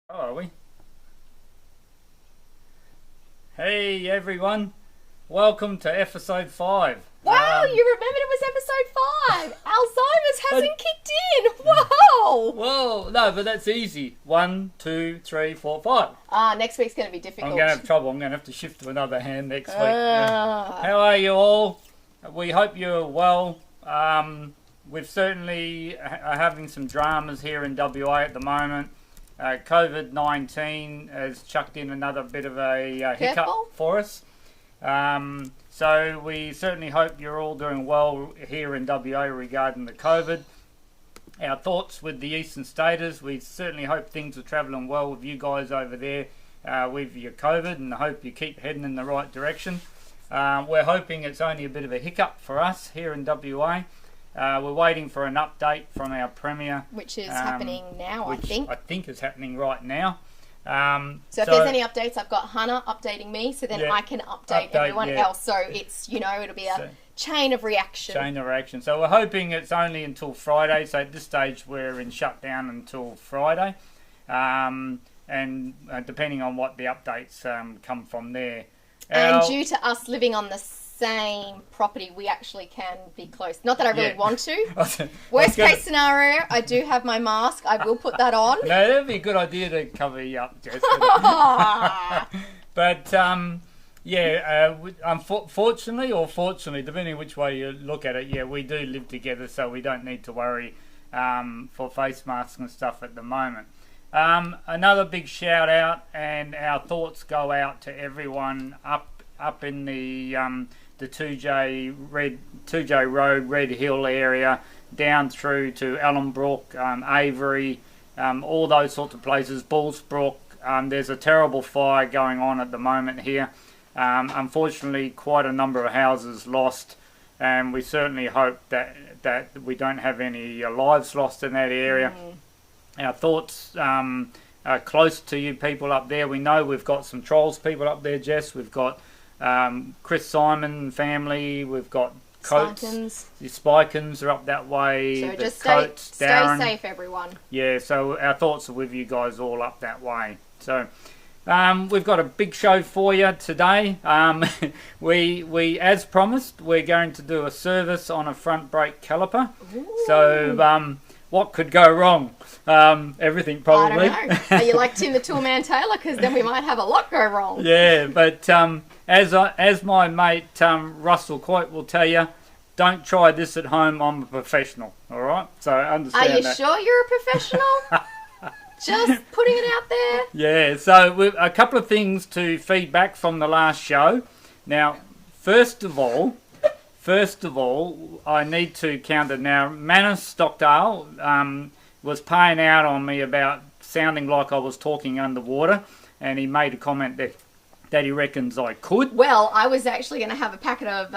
Oh, are we? Hey everyone, welcome to episode 5. Wow, you remembered it was episode 5. Alzheimer's hasn't kicked in. Whoa! Whoa, no, but that's easy. 1, 2, 3, 4, 5. Next week's going to be difficult. I'm going to have trouble. I'm going to have to shift to another hand next week. How are you all? We hope you're well. We've certainly are having some dramas here in WA at the moment. COVID-19 has chucked in another bit of a hiccup for us. So we certainly hope you're all doing well here in WA regarding the COVID. Our thoughts with the Eastern Staters. We certainly hope things are travelling well with you guys over there with your COVID, and I hope you keep heading in the right direction. We're hoping it's only a bit of a hiccup for us here in WA. We're waiting for an update from our Premier. Which is happening now, which I think. I think is happening right now. So if there's any updates, I've got Hannah updating me, so then I can update everyone else. So it's, it'll be a chain of reaction. So we're hoping it's only until Friday. So at this stage, we're in shutdown until Friday. And depending on what the updates come from there. And due to us living on the same property, we actually can be close. Not that I really want to. Worst case scenario, I do have my mask. I will put that on. No, that'd be a good idea to cover you up, Jess. But unfortunately or fortunately, depending which way you look at it, we do live together, so we don't need to worry for face masks and stuff at the moment. Another big shout out, and our thoughts go out to everyone up in the 2J Road, Red Hill area, down through to Ellenbrook, Avery, all those sorts of places, Bullsbrook. There's a terrible fire going on at the moment here. Unfortunately, quite a number of houses lost, and we certainly hope that we don't have any lives lost in that area. Our thoughts are close to you people up there. We know we've got some Trolls people up there, Jess. We've got Chris Simon family. We've got Coates. The Spikins are up that way. So just Darren. stay safe, everyone. Yeah, so our thoughts are with you guys all up that way. So we've got a big show for you today. We as promised, we're going to do a service on a front brake caliper. Ooh. So what could go wrong? Everything probably. I don't know. Are you like Tim the Toolman Taylor? Because then we might have a lot go wrong. Yeah, but as my mate Russell Coit will tell you, don't try this at home. I'm a professional. All right, so understand. Are you sure you're a professional? Just putting it out there. Yeah. So we've a couple of things to feedback from the last show. Now, first of all, I need to counter. Now, Manus Stockdale was paying out on me about sounding like I was talking underwater, and he made a comment that he reckons I could. Well, I was actually going to have a packet of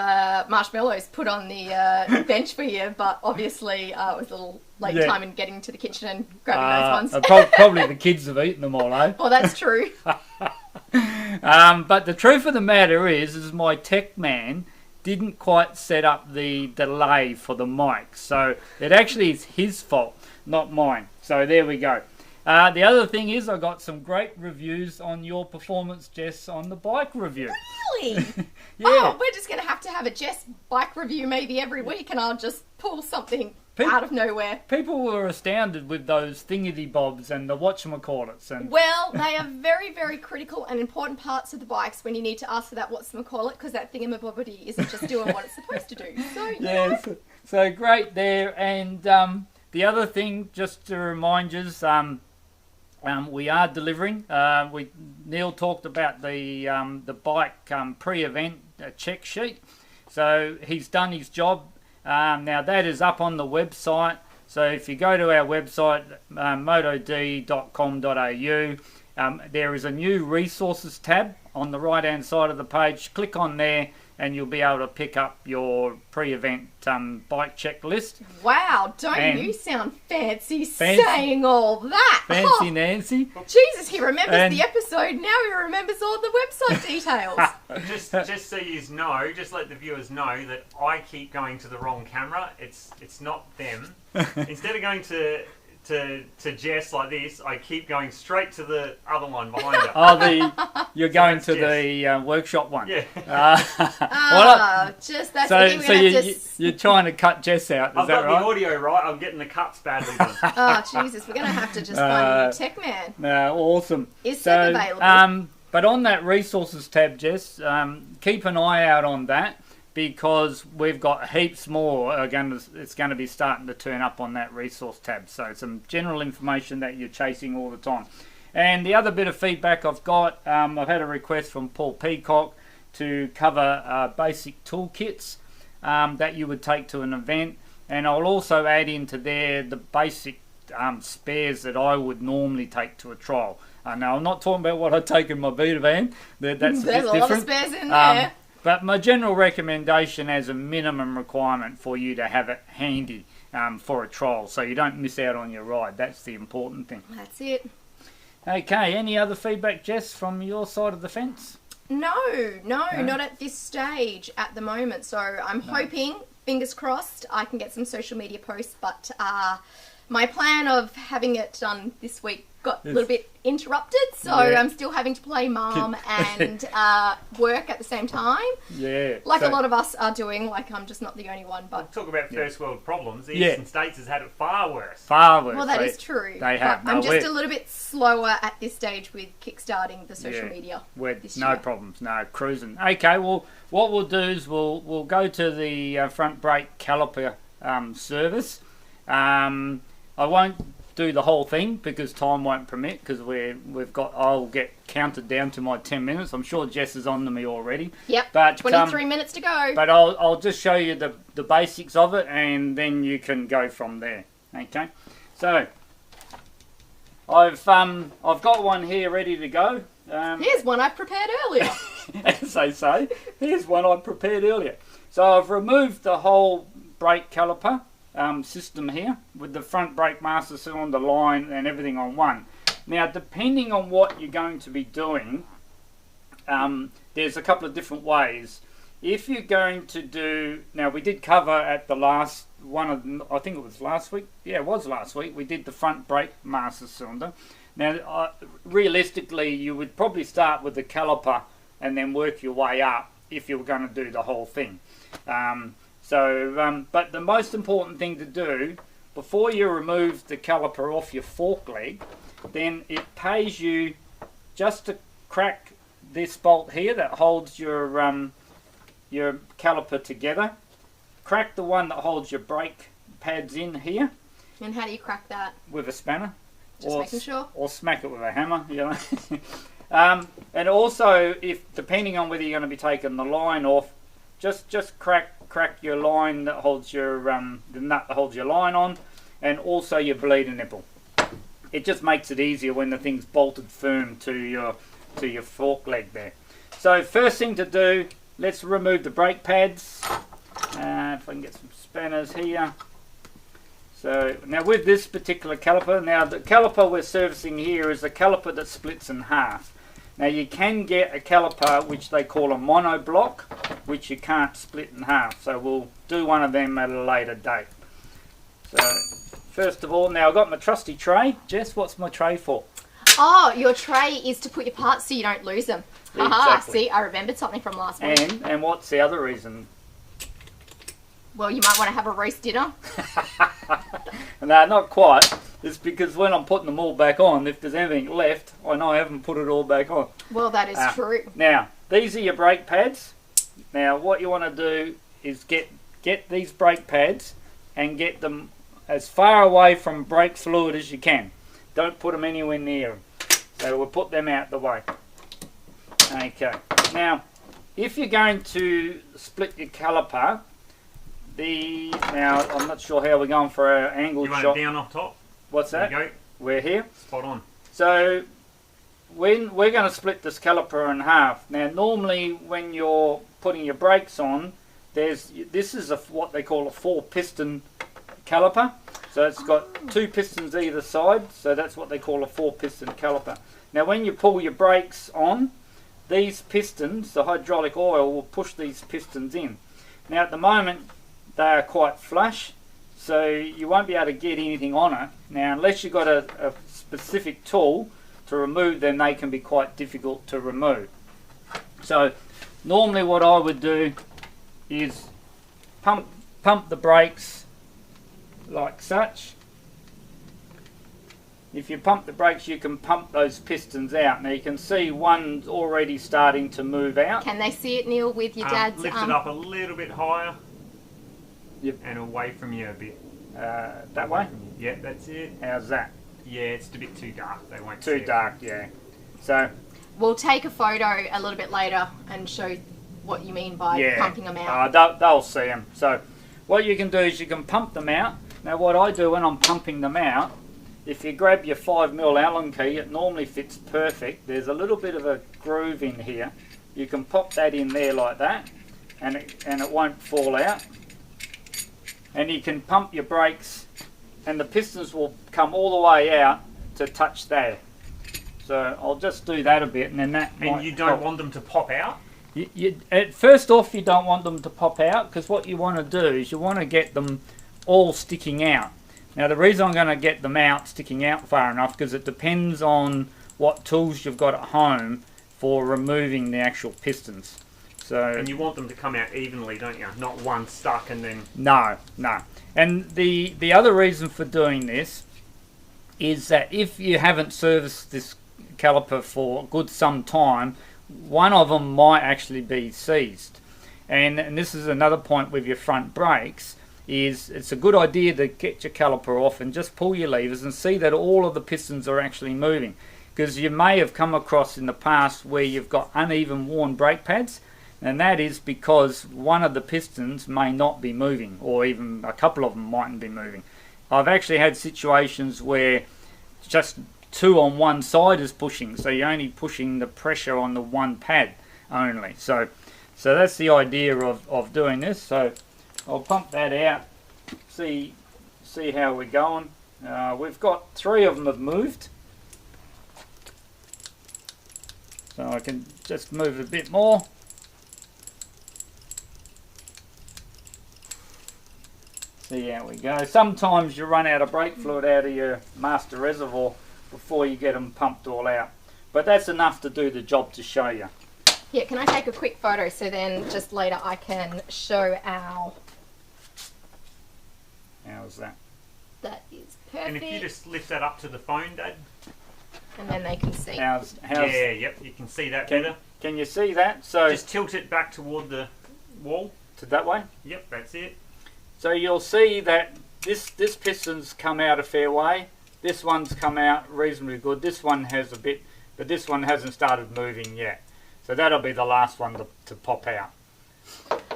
marshmallows put on the bench for you, but obviously it was a little late time in getting to the kitchen and grabbing those ones. Probably the kids have eaten them all, eh? Well, that's true. But the truth of the matter is my tech man didn't quite set up the delay for the mic, so it actually is his fault, not mine. So there we go. The other thing is I got some great reviews on your performance, Jess, on the bike review. Really? Yeah. Oh, we're just going to have a Jess bike review maybe every week, and I'll just pull something out of nowhere. People were astounded with those thingy-bobs and the whatchamacallits. Well, they are very, very critical and important parts of the bikes when you need to ask for that whatchamacallit, because that thingamabobbity isn't just doing what it's supposed to do. So, so great there. And the other thing, just to remind you, we are delivering. Neil talked about the bike pre-event check sheet. So he's done his job. Now that is up on the website. So if you go to our website, motod.com.au, there is a new resources tab on the right-hand side of the page. Click on there, and you'll be able to pick up your pre-event bike checklist. Wow, don't you sound fancy saying all that. Fancy Nancy. Jesus, he remembers the episode, now he remembers all the website details. just so you know, just let the viewers know that I keep going to the wrong camera. It's not them. Instead of going to to Jess like this, I keep going straight to the other one behind her. Oh, you're going to Jess. the workshop one. Yeah. Just that's So, the thing. so you're trying to cut Jess out, is I've that got right? the audio right. I'm getting the cuts badly done. Oh Jesus, we're gonna have to just find a new tech man. No, awesome. Is Seb available? But on that resources tab, Jess, keep an eye out on that because we've got heaps more. It's going to be starting to turn up on that resource tab. So some general information that you're chasing all the time. And the other bit of feedback I've got, I've had a request from Paul Peacock to cover basic toolkits that you would take to an event. And I'll also add into there the basic spares that I would normally take to a trial. Now, I'm not talking about what I take in my beta van. That's There's a bit a different. lot of spares in there. But my general recommendation as a minimum requirement for you to have it handy for a trial so you don't miss out on your ride. That's the important thing. That's it. Okay, any other feedback, Jess, from your side of the fence? No, not at this stage at the moment. So I'm hoping, fingers crossed, I can get some social media posts. But my plan of having it done this week got a little bit interrupted, so I'm still having to play mum and work at the same time. Yeah. Like a lot of us are doing, like I'm just not the only one. But Talk about first world problems. The Eastern States has had it far worse. Far worse. well, that is true. They have. But I'm just a little bit slower at this stage with kickstarting the social media. No year. problems, no cruising. Okay, well, what we'll do is we'll go to the front brake caliper service. I won't do the whole thing because time won't permit because I'll get counted down to my 10 minutes. I'm sure Jess is on to me already. Yep. But 23 minutes to go. But I'll just show you the basics of it and then you can go from there. Okay. So I've got one here ready to go. Here's one I prepared earlier. As they say, here's one I prepared earlier. So I've removed the whole brake caliper system here with the front brake master cylinder line and everything on one. Now, depending on what you're going to be doing, there's a couple of different ways. If you're going to do, now we did cover at the last one I think it was last week. Yeah, it was last week. We did the front brake master cylinder. Now, realistically, you would probably start with the caliper and then work your way up if you were going to do the whole thing. But the most important thing to do before you remove the caliper off your fork leg, then it pays you just to crack this bolt here that holds your caliper together. Crack the one that holds your brake pads in here. And how do you crack that? With a spanner. Just making sure. Or smack it with a hammer, you know. And also, if depending on whether you're going to be taking the line off, just crack your line that holds your the nut that holds your line on, and also your bleeder nipple. It just makes it easier when the thing's bolted firm to your fork leg there. So first thing to do, let's remove the brake pads. If I can get some spanners here. So now with this particular caliper, now the caliper we're servicing here is a caliper that splits in half. Now you can get a caliper which they call a monoblock, which you can't split in half. So we'll do one of them at a later date. So first of all, now I've got my trusty tray. Jess, what's my tray for? Oh, your tray is to put your parts so you don't lose them. Haha, Exactly. see, I remembered something from last week. And what's the other reason? Well, you might want to have a roast dinner. No, not quite. It's because when I'm putting them all back on, if there's anything left, I know I haven't put it all back on. Well, that is true. Now, these are your brake pads. Now, what you want to do is get these brake pads and get them as far away from brake fluid as you can. Don't put them anywhere near them. So we'll put them out the way. Okay. Now, if you're going to split your caliper, now I'm not sure how we're going for our angled You want shot. it down off top? What's that? There you go. We're here. Spot on. So when we're going to split this caliper in half. Now normally when you're putting your brakes on, this is what they call a 4-piston caliper. So it's got 2 pistons either side, so that's what they call a 4-piston caliper. Now when you pull your brakes on, these pistons, the hydraulic oil will push these pistons in. Now at the moment they are quite flush, so you won't be able to get anything on it. Now, unless you've got a specific tool to remove them, they can be quite difficult to remove. So normally what I would do is pump the brakes like such. If you pump the brakes, you can pump those pistons out. Now you can see one's already starting to move out. Can they see it, Neil, with your dad's... Lift it up a little bit higher. Yep. And away from you a bit. That way? Yeah, that's it. How's that? Yeah, it's a bit too dark. They won't see Too it. dark, yeah. So We'll take a photo a little bit later and show what you mean by pumping them out. They'll see them. So what you can do is you can pump them out. Now what I do when I'm pumping them out, if you grab your 5mm Allen key, it normally fits perfect. There's a little bit of a groove in here. You can pop that in there like that, and it won't fall out. And you can pump your brakes, and the pistons will come all the way out to touch there. So I'll just do that a bit, and then that. And you don't want them to pop out? First off, you don't want them to pop out, because what you want to do is you want to get them all sticking out. Now the reason I'm going to get them sticking out far enough, because it depends on what tools you've got at home for removing the actual pistons. So, and you want them to come out evenly, don't you? Not one stuck and then... No. And the other reason for doing this is that if you haven't serviced this caliper for a good some time, one of them might actually be seized. And this is another point with your front brakes, is it's a good idea to get your caliper off and just pull your levers and see that all of the pistons are actually moving. Because you may have come across in the past where you've got uneven worn brake pads, and that is because one of the pistons may not be moving, or even a couple of them mightn't be moving. I've actually had situations where just two on one side is pushing, so you're only pushing the pressure on the one pad only. So that's the idea of doing this. So I'll pump that out, see how we're going. We've got 3 of them have moved, so I can just move a bit more. See how we go. Sometimes you run out of brake fluid out of your master reservoir before you get them pumped all out, but that's enough to do the job to show you. Yeah, can I take a quick photo so then just later I can show our... How's that? That is perfect. And if you just lift that up to the phone, Dad. And then they can see. How's yeah, yep, you can see that better. Can you see that? So just tilt it back toward the wall. To that way? Yep, that's it. So you'll see that this piston's come out a fair way. This one's come out reasonably good. This one has a bit, but this one hasn't started moving yet. So that'll be the last one to pop out.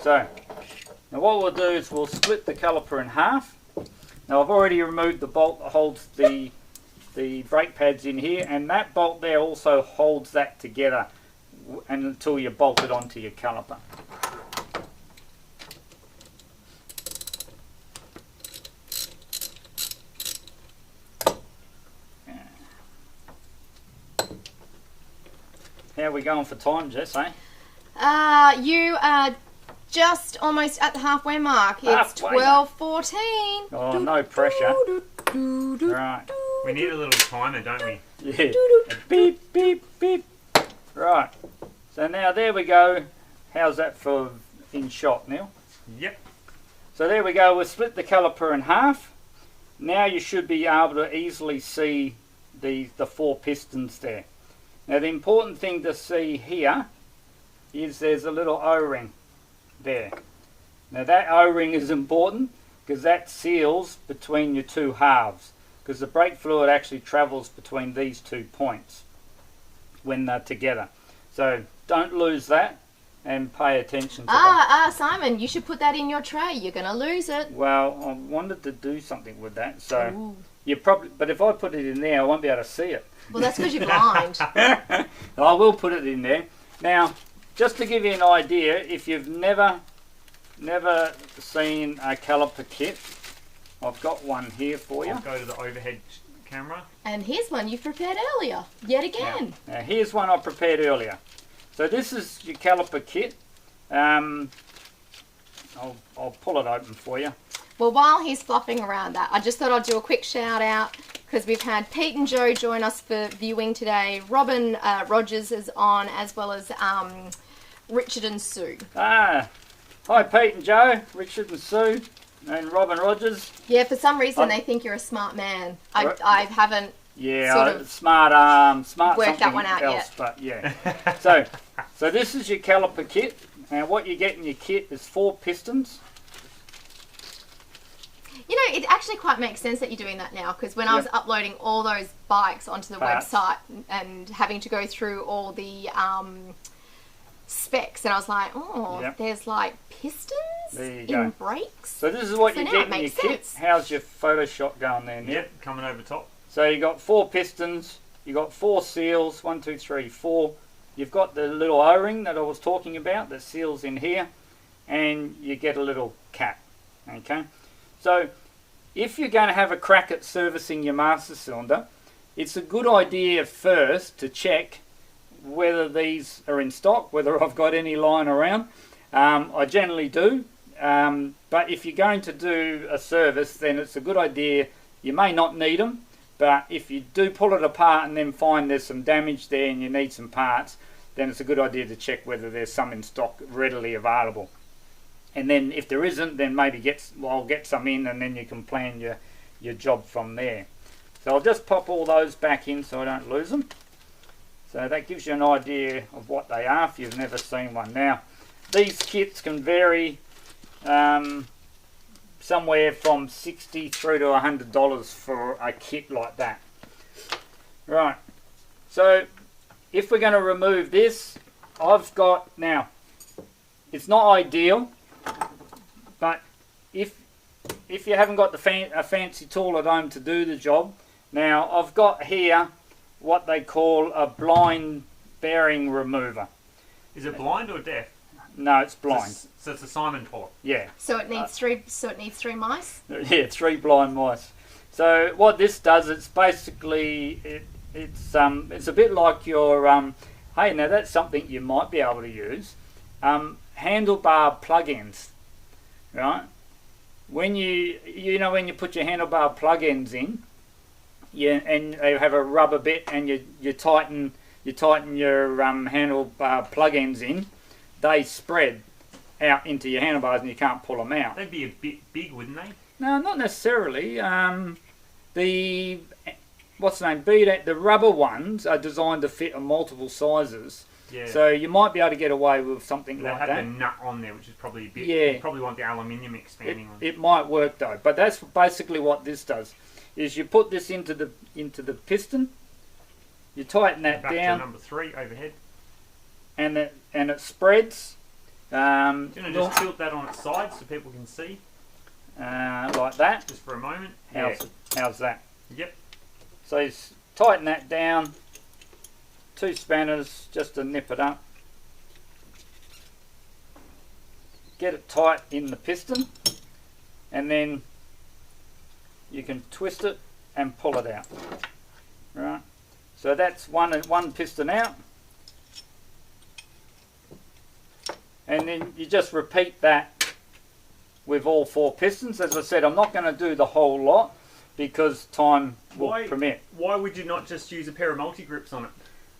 So now what we'll do is we'll split the caliper in half. Now I've already removed the bolt that holds the brake pads in here, and that bolt there also holds that together until you bolt it onto your caliper. How are we going for time, Jess, eh? You are just almost at the halfway mark. It's 12:14. Oh, no pressure. Right. We need a little timer, don't we? Yeah. Beep, beep, beep. Right. So now there we go. How's that for in shot, Neil? Yep. So there we go. We've split the caliper in half. Now you should be able to easily see the 4 pistons there. Now the important thing to see here is there's a little O-ring there. Now that O-ring is important because that seals between your 2 halves, because the brake fluid actually travels between these 2 points when they're together. So don't lose that and pay attention to that. Simon, you should put that in your tray. You're going to lose it. Well, I wanted to do something with that, so you probably. But if I put it in there, I won't be able to see it. Well, that's because you're blind. I will put it in there. Now, just to give you an idea, if you've never seen a caliper kit, I've got one here for you. I'll go to the overhead camera. And here's one you prepared earlier, yet again. Now here's one I prepared earlier. So this is your caliper kit. I'll pull it open for you. Well, while he's fluffing around that, I just thought I'd do a quick shout out because we've had Pete and Joe join us for viewing today. Robin Rogers is on, as well as Richard and Sue. Hi Pete and Joe, Richard and Sue, and Robin Rogers. Yeah, for some reason they think you're a smart man. I haven't sort of smart worked that one out else, yet. But yeah. so this is your caliper kit. Now what you get in your kit is 4 pistons. You know, it actually quite makes sense that you're doing that now, because when I was uploading all those bikes onto the website and having to go through all the specs, and I was like, there's like pistons in brakes. So this is what you get in your kit. How's your Photoshop going there, Neil? Yep, coming over top. So you got 4 pistons, you got 4 seals, 1, 2, 3, 4. You've got the little O-ring that I was talking about, the seals in here, and you get a little cap. Okay. So if you're going to have a crack at servicing your master cylinder, it's a good idea first to check whether these are in stock, whether I've got any lying around. I generally do, but if you're going to do a service, then it's a good idea. You may not need them, but if you do pull it apart and then find there's some damage there and you need some parts, then it's a good idea to check whether there's some in stock readily available. And then if there isn't, then maybe I'll get some in, and then you can plan your job from there. So I'll just pop all those back in so I don't lose them. So that gives you an idea of what they are if you've never seen one. Now, these kits can vary somewhere from $60 through to $100 for a kit like that. Right, so if we're going to remove this, I've got, now, it's not ideal, but if you haven't got a fancy tool at home to do the job, now I've got here what they call a blind bearing remover. Is it blind or deaf? No, it's blind. So it's a Simon port. Yeah. So it needs three mice. Yeah, 3 blind mice. So what this does, it's basically it's a bit like your hey, now that's something you might be able to use. Handlebar plug-ins, right? When you put your handlebar plug-ins in, and they have a rubber bit, and you tighten your handlebar plug-ins in, they spread out into your handlebars and you can't pull them out. They'd be a bit big, wouldn't they? No, not necessarily. The rubber ones are designed to fit in multiple sizes. Yeah. So you might be able to get away with something like that. They have the nut on there, which is probably a bit. Yeah. You probably want the aluminium expanding on. It might work though, but that's basically what this does. Is you put this into the piston, you tighten that back down. To number 3 overhead. And it spreads. Do you want to just tilt that on its side so people can see? Like that. Just for a moment. How's that? Yep. So you tighten that down. 2 spanners just to nip it up. Get it tight in the piston, and then you can twist it and pull it out. Right. So that's one piston out. And then you just repeat that with all 4 pistons. As I said, I'm not going to do the whole lot because time will permit. Why would you not just use a pair of multi-grips on it?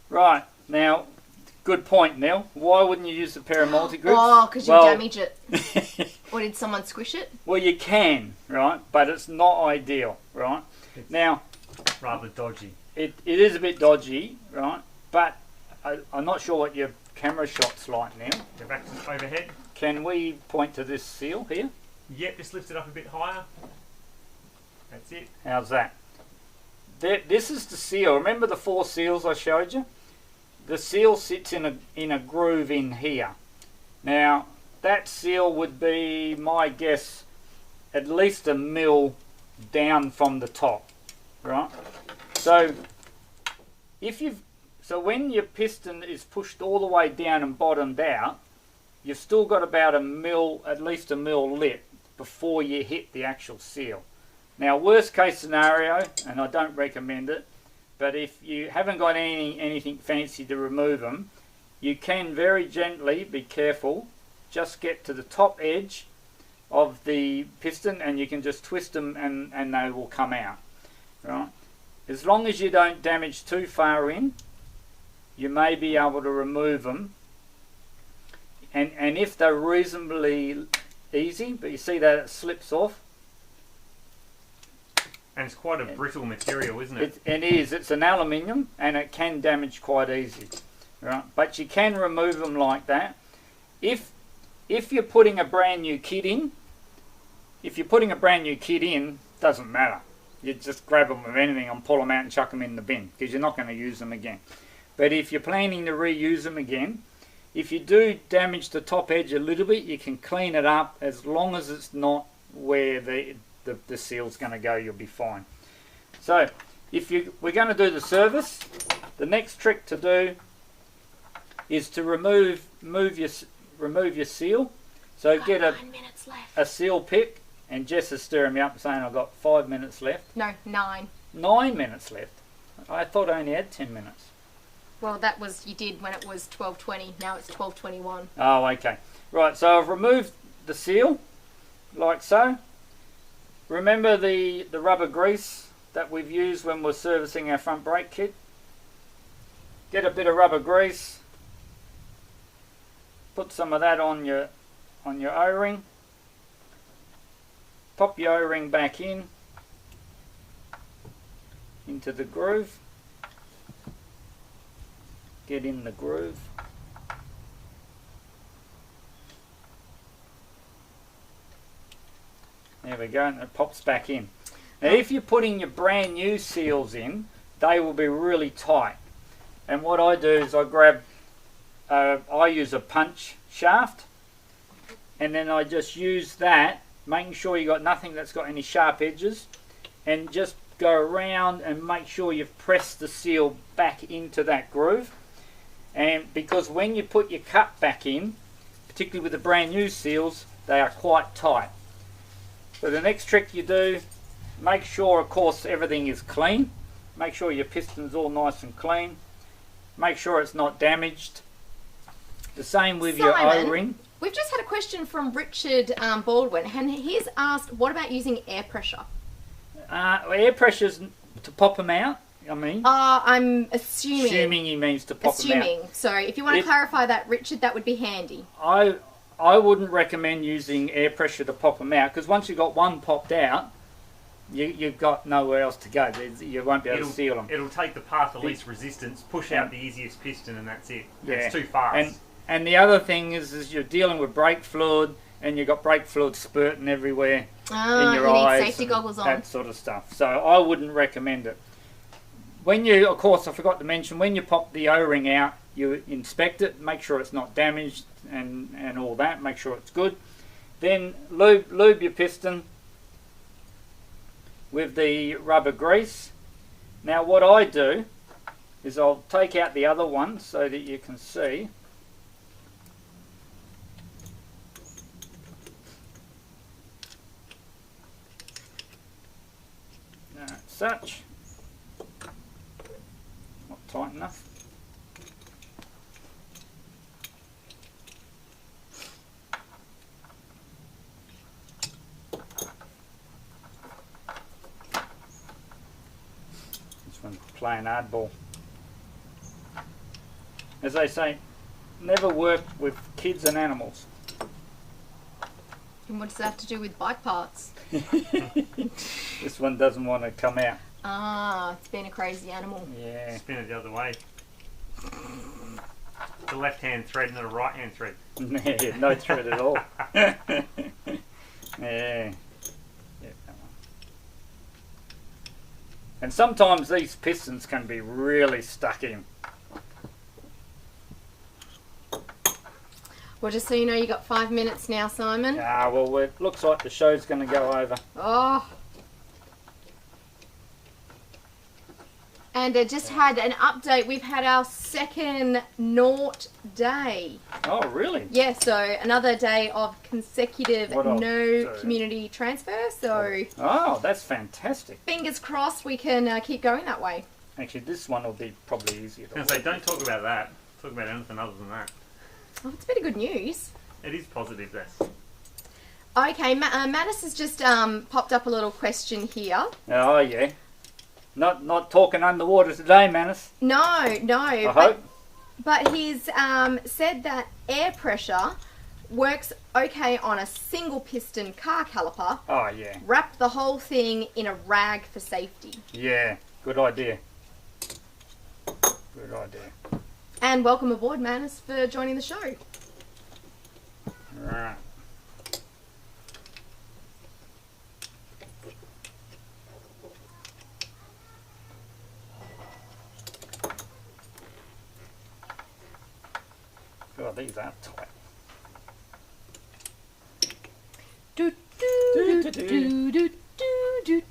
Right, now, good point, Neil. Why wouldn't you use a pair of multi-grips? Oh, because you damage it. Or did someone squish it? Well, you can, right, but it's not ideal, right? It's now, rather dodgy. It is a bit dodgy, right, but I'm not sure what your camera shot's like now. Go back to overhead. Can we point to this seal here? Yep, just lift it up a bit higher. That's it. How's that? This is the seal. Remember the 4 seals I showed you? The seal sits in a groove in here. Now, that seal would be, my guess, at least 1 mil down from the top, right? So, when your piston is pushed all the way down and bottomed out, you've still got about 1 mil, at least 1 mil lip before you hit the actual seal. Now, worst case scenario, and I don't recommend it, but if you haven't got anything fancy to remove them, you can very gently, be careful, just get to the top edge of the piston, and you can just twist them and they will come out. Right? As long as you don't damage too far in, you may be able to remove them. And if they're reasonably easy, but you see that it slips off. And it's quite a brittle material, isn't it? It is. It's an aluminium, and it can damage quite easy. Right? But you can remove them like that. If you're putting a brand new kit in, doesn't matter. You just grab them with anything and pull them out and chuck them in the bin, because you're not going to use them again. But if you're planning to reuse them again, if you do damage the top edge a little bit, you can clean it up. As long as it's not where the seal's going to go, you'll be fine. So we're going to do the service. The next trick to do is to remove your seal. So get 9 minutes left. a seal pick, and Jess is stirring me up saying I've got 5 minutes left. No, 9. 9 minutes left. I thought I only had 10 minutes. Well, that was, you did when it was 12:20. Now it's 12:21. Oh, okay. Right, so I've removed the seal, like so. Remember the rubber grease that we've used when we're servicing our front brake kit? Get a bit of rubber grease. Put some of that on your O-ring. Pop your O-ring back into the groove. Get in the groove. There we go, and it pops back in. Now if you're putting your brand new seals in, they will be really tight. And what I do is I use a punch shaft, and then I just use that, making sure you got nothing that's got any sharp edges, and just go around and make sure you've pressed the seal back into that groove. And because when you put your cut back in, particularly with the brand new seals, they are quite tight. So the next trick you do, make sure of course everything is clean. Make sure your piston's all nice and clean. Make sure it's not damaged. The same with your O-ring. We've just had a question from Richard Baldwin, and he's asked, what about using air pressure? Air pressure's to pop them out, I mean. I'm assuming. Assuming he means to pop them out. So if you want to clarify that, Richard, that would be handy. I wouldn't recommend using air pressure to pop them out, because once you've got one popped out, you've got nowhere else to go. You won't be able to seal them. It'll take the path of least resistance, push out the easiest piston, and that's it. Yeah. It's too fast. And the other thing is you're dealing with brake fluid, and you've got brake fluid spurting everywhere in your eyes. Need safety goggles on. That sort of stuff. So I wouldn't recommend it. When you, of course, I forgot to mention, when you pop the O-ring out, you inspect it, make sure it's not damaged and all that, make sure it's good. Then lube your piston with the rubber grease. Now what I do is I'll take out the other one so that you can see. Such. Not tight enough. This one's playing hardball. As they say, never work with kids and animals. And what does that have to do with bike parts? This one doesn't want to come out. It's been a crazy animal. Yeah. Spin it the other way. The left-hand thread, not a right-hand thread. No thread at all. Yeah. Yeah, that one. And sometimes these pistons can be really stuck in. Well, just so you know, you got 5 minutes now, Simon. Well, it looks like the show's going to go over. Oh. And I just had an update. We've had our second Naught day. Oh, really? Yeah, so another day of consecutive community transfer. So. Oh, that's fantastic. Fingers crossed we can keep going that way. Actually, this one will be probably easier to I was going to say, don't talk about that. Talk about anything other than that. Oh, it's a bit of good news. It is positive, this. Okay, Mattis has just popped up a little question here. Oh, yeah. Not talking underwater today, Manus. No. I hope. But he's said that air pressure works okay on a single piston car caliper. Oh, yeah. Wrap the whole thing in a rag for safety. Yeah, good idea. Good idea. And welcome aboard, Manus, for joining the show. Right. God, these are tight. Do, do, do, do, do, do, do,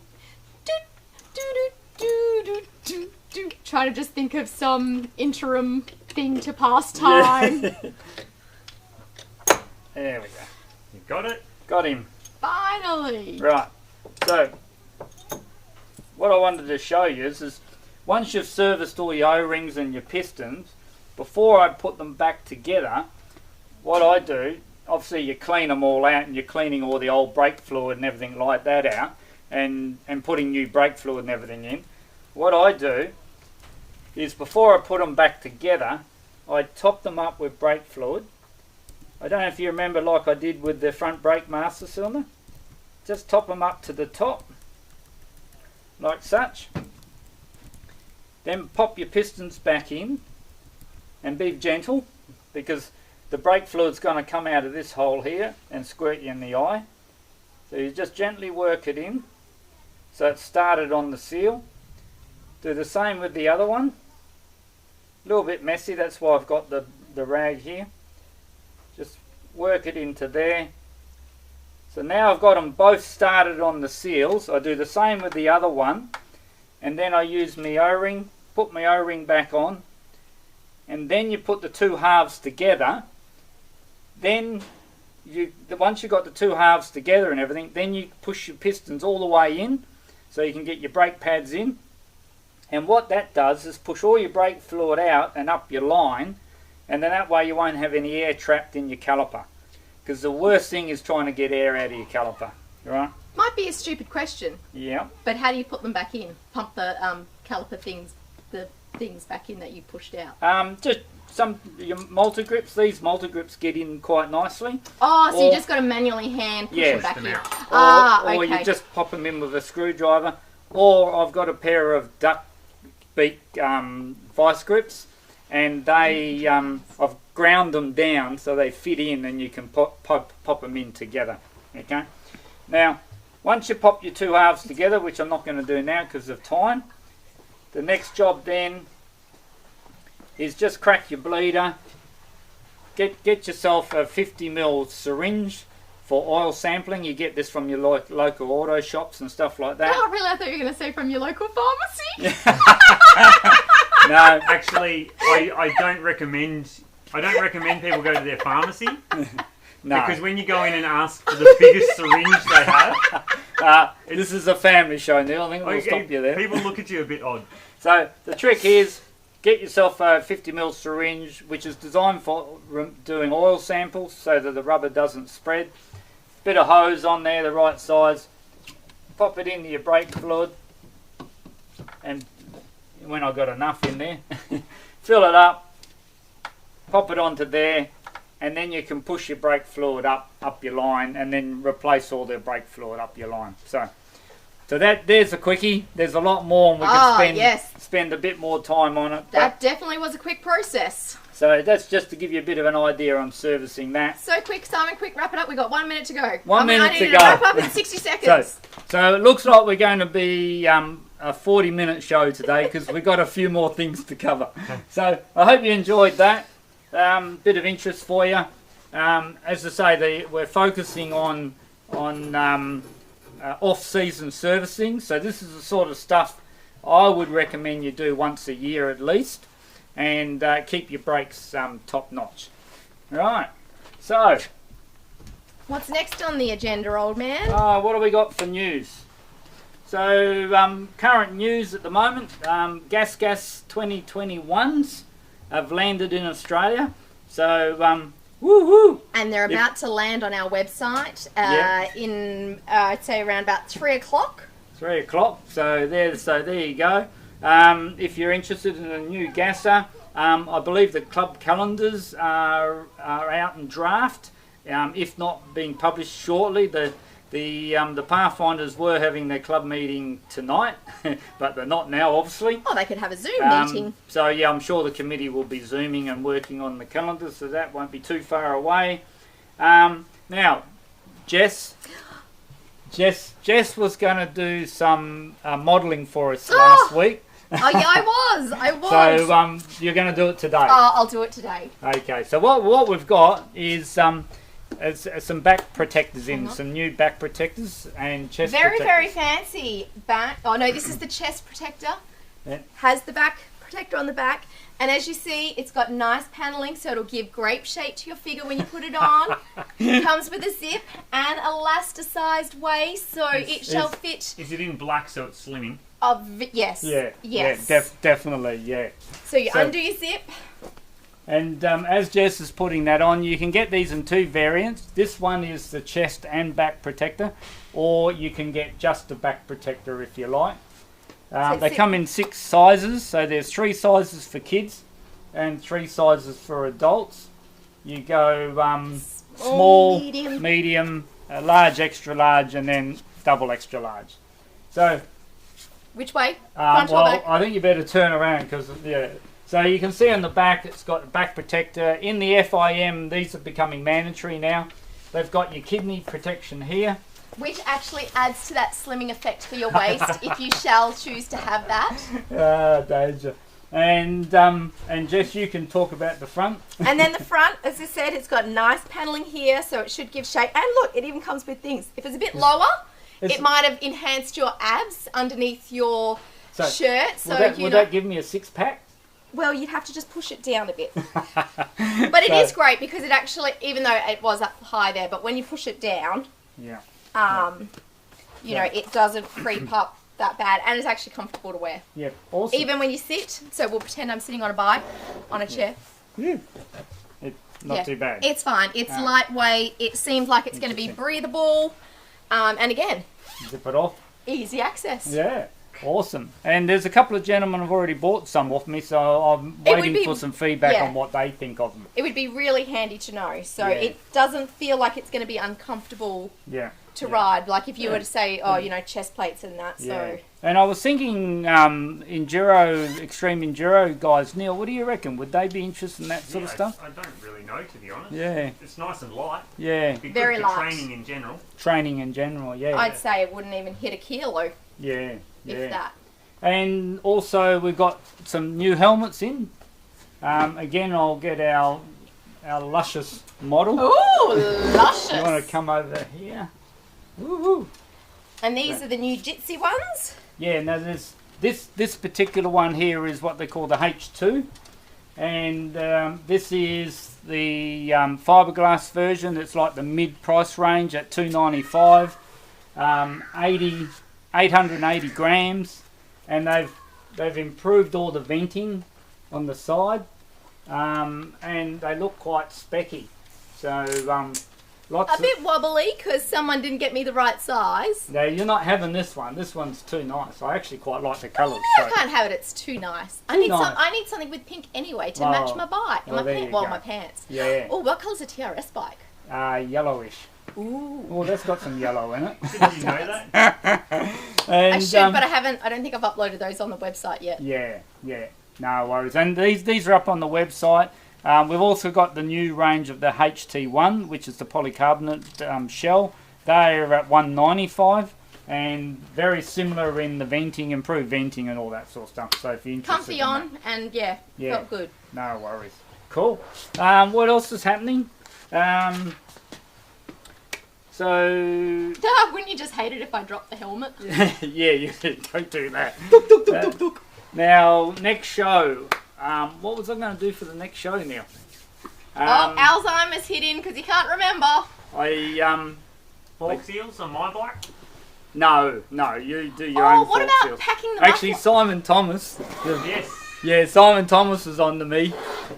do, do. Try to just think of some interim thing to pass time. Yeah. There we go. You got it? Got him. Finally. Right. So, what I wanted to show you is once you've serviced all your O-rings and your pistons, before I put them back together, what I do, obviously you clean them all out and you're cleaning all the old brake fluid and everything like that out and putting new brake fluid and everything in. What I do is before I put them back together, I top them up with brake fluid. I don't know if you remember like I did with the front brake master cylinder. Just top them up to the top, like such. Then pop your pistons back in and be gentle because the brake fluid's going to come out of this hole here and squirt you in the eye. So you just gently work it in so it's started on the seal. Do the same with the other one. A little bit messy, that's why I've got the rag here. Just work it into there. So now I've got them both started on the seals. I do the same with the other one and then I use my O-ring, put my O-ring back on, and then you put the two halves together. Then once you've got the two halves together and everything, then you push your pistons all the way in so you can get your brake pads in. And what that does is push all your brake fluid out and up your line, and then that way you won't have any air trapped in your caliper. Because the worst thing is trying to get air out of your caliper, right? Might be a stupid question. Yeah. But how do you put them back in? Pump the caliper things, the things back in that you pushed out? Just your multi-grips. These multi-grips get in quite nicely. Oh, so you just got to manually hand push them back in. Or okay. you just pop them in with a screwdriver. Or I've got a pair of duck beak vice grips, and they I've ground them down so they fit in, and you can pop them in together. Okay. Now, once you pop your two halves together, which I'm not going to do now because of time, the next job then is just crack your bleeder. Get yourself a 50ml syringe for oil sampling. You get this from your local auto shops and stuff like that. Oh, really? I thought you were going to say from your local pharmacy. No, Actually, I don't recommend people go to their pharmacy. no. Because when you go in and ask for the biggest syringe they have, this is a family show, Neil. I think we'll stop you there. People look at you a bit odd. So the trick is get yourself a 50ml syringe, which is designed for doing oil samples so that the rubber doesn't spread. Bit of hose on there, the right size. Pop it into your brake fluid, and when I've got enough in there, fill it up, pop it onto there, and then you can push your brake fluid up your line, and then replace all the brake fluid up your line. So there's a quickie. There's a lot more, and we can spend a bit more time on it. That definitely was a quick process. So that's just to give you a bit of an idea on servicing that. So quick, Simon, quick, wrap it up. We've got 1 minute to go. 1 minute I to need go. to wrap up in 60 seconds. So it looks like we're going to be a 40-minute show today because we've got a few more things to cover. So I hope you enjoyed that. Bit of interest for you. As I say, we're focusing on off-season servicing. So this is the sort of stuff I would recommend you do once a year at least, and keep your brakes top-notch. Right. So what's next on the agenda, old man? what have we got for news? So current news at the moment, Gas 2021s have landed in Australia. So Woo-hoo! And they're about to land on our website in, I'd say, around about 3 o'clock. 3 o'clock. So there you go. If you're interested in a new gasser, I believe the club calendars are out in draft. If not being published shortly, the Pathfinders were having their club meeting tonight, but they're not now, obviously. Oh, they could have a Zoom meeting. So yeah, I'm sure the committee will be zooming and working on the calendars, so that won't be too far away. Now, Jess was going to do some modelling for us last week. Oh yeah, I was. So you're going to do it today. Oh, I'll do it today. Okay. So what we've got is some back protectors in, some new back protectors and chest protectors. Very fancy back. Oh no, this is the chest protector. Yeah. Has the back protector on the back, and as you see, it's got nice paneling, so it'll give grape shape to your figure when you put it on. Comes with a zip and elasticized waist, so it shall fit. Is it in black so it's slimming? Yes. Yes. Yeah, Definitely. Yeah. So you undo your zip. And as Jess is putting that on, you can get these in two variants. This one is the chest and back protector, or you can get just the back protector if you like. They come in 6 sizes, so there's 3 sizes for kids and 3 sizes for adults. You go small, medium, large, extra large, and then double extra large. So, which way? Front or back? I think you better turn around because So you can see on the back, it's got a back protector. In the FIM, these are becoming mandatory now. They've got your kidney protection here. Which actually adds to that slimming effect for your waist if you shall choose to have that. Danger. And Jess, you can talk about the front. And then the front, as I said, it's got nice paneling here, so it should give shape. And look, it even comes with things. If it's a bit lower, it might have enhanced your abs underneath your shirt. So would that give me a 6-pack? Well, you'd have to just push it down a bit. But it is great because it actually, even though it was up high there, but when you push it down, you know, it doesn't creep up that bad, and it's actually comfortable to wear. Yeah, awesome. Even when you sit, so we'll pretend I'm sitting on a bike, on a chair. Yeah. It's not too bad. It's fine. It's lightweight. It seems like it's going to be breathable. And again, zip it off. Easy access. Yeah. Awesome. And there's a couple of gentlemen who've already bought some off me, so I'm waiting for some feedback on what they think of them. It would be really handy to know. So it doesn't feel like it's going to be uncomfortable to ride. Like if you were to say, oh, you know, chest plates and that. So. And I was thinking extreme enduro guys, Neil, what do you reckon? Would they be interested in that sort of stuff? I don't really know, to be honest. Yeah. It's nice and light. Yeah. It'd be very good for light. training in general. Training in general, yeah. I'd say it wouldn't even hit a kilo. Yeah. If that. And also we've got some new helmets in. Again, I'll get our luscious model. Ooh, luscious! You want to come over here? Woo-hoo. And these are the new Jitsi ones? Yeah, now there's this particular one here is what they call the H2. And this is the fiberglass version. It's like the mid-price range at $295. 880 grams, and they've improved all the venting on the side, and they look quite specky. So lots a bit wobbly because someone didn't get me the right size. No, you're not having this one. This one's too nice. I actually quite like the colours. I can't have it. It's too nice. I need something with pink anyway to match my bike. My pants. Yeah. Oh, what colour's a TRS bike? Yellowish. Ooh. Oh, that's got some yellow in it. Did you know that? And, I should, but I haven't. I don't think I've uploaded those on the website yet. Yeah. No worries. And these are up on the website. We've also got the new range of the HT1, which is the polycarbonate shell. They're at $195, and very similar in the venting, improved venting and all that sort of stuff. So if you're interested comfy on, and felt good. No worries. Cool. What else is happening? So... wouldn't you just hate it if I dropped the helmet? Yeah, you don't do that. Now, next show. What was I going to do for the next show now? Alzheimer's hit in because he can't remember. Fork seals on my bike? No, you do your own what fork about seals. packing them Actually, up? Simon Thomas. Yes. Yeah, Simon Thomas is on to me.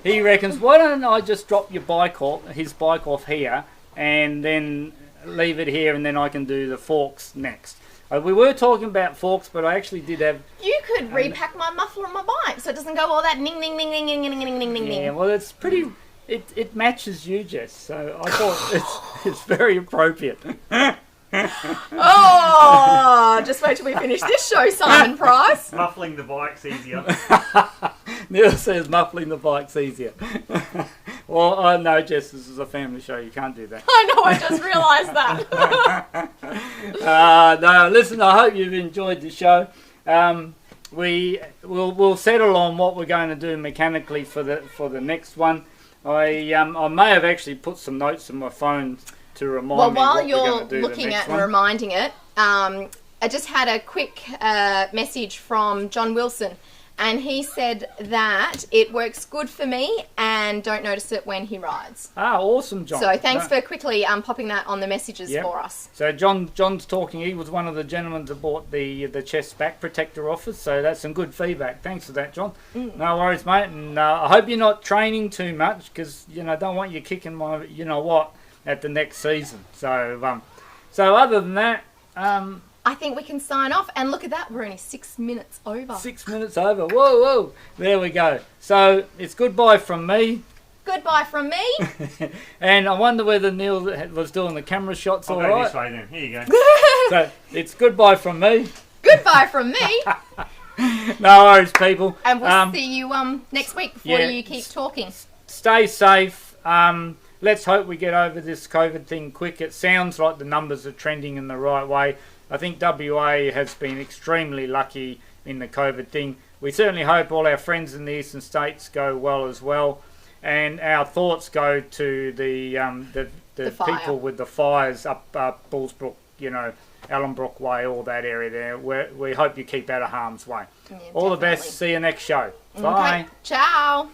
he reckons, why don't I just drop his bike off here, and then leave it here, and then I can do the forks next. We were talking about forks, but I actually did have... You could repack my muffler on my bike so it doesn't go all that ning, ning, ning, ning, ning, ning, ning, ning, ning. Yeah, well, it's pretty... It matches you, Jess, so I thought it's very appropriate. Oh, just wait till we finish this show, Simon Price. Muffling the bike's easier. Neil says muffling the bike's easier. Well, I know, Jess, this is a family show. You can't do that. I know, I just realised that. No, listen, I hope you've enjoyed the show. We'll settle on what we're going to do mechanically for the next one. I may have actually put some notes on my phone to remind me while what you're we're going to do looking the next at one. and reminding it, I just had a quick message from John Wilson, and he said that it works good for me and don't notice it when he rides. Ah, awesome, John. So thanks for quickly popping that on the messages for us. So John's talking. He was one of the gentlemen that bought the chest back protector offers. So that's some good feedback. Thanks for that, John. No worries, mate. And I hope you're not training too much, because don't want you kicking my what at the next season. So other than that, I think we can sign off, and look at that, we're only 6 minutes over. 6 minutes over. Whoa. There we go. So it's goodbye from me. Goodbye from me. And I wonder whether Neil was doing the camera shots all I'll go right. this way then. Here you go. So it's goodbye from me. Goodbye from me. No worries, people. And we'll see you next week before yeah, you keep talking. Stay safe. Let's hope we get over this COVID thing quick. It sounds like the numbers are trending in the right way. I think WA has been extremely lucky in the COVID thing. We certainly hope all our friends in the eastern states go well as well. And our thoughts go to the people with the fires up Bullsbrook, Ellenbrook Way, all that area there. We hope you keep out of harm's way. Yeah, all definitely. the best. See you next show. Bye. Okay. Ciao.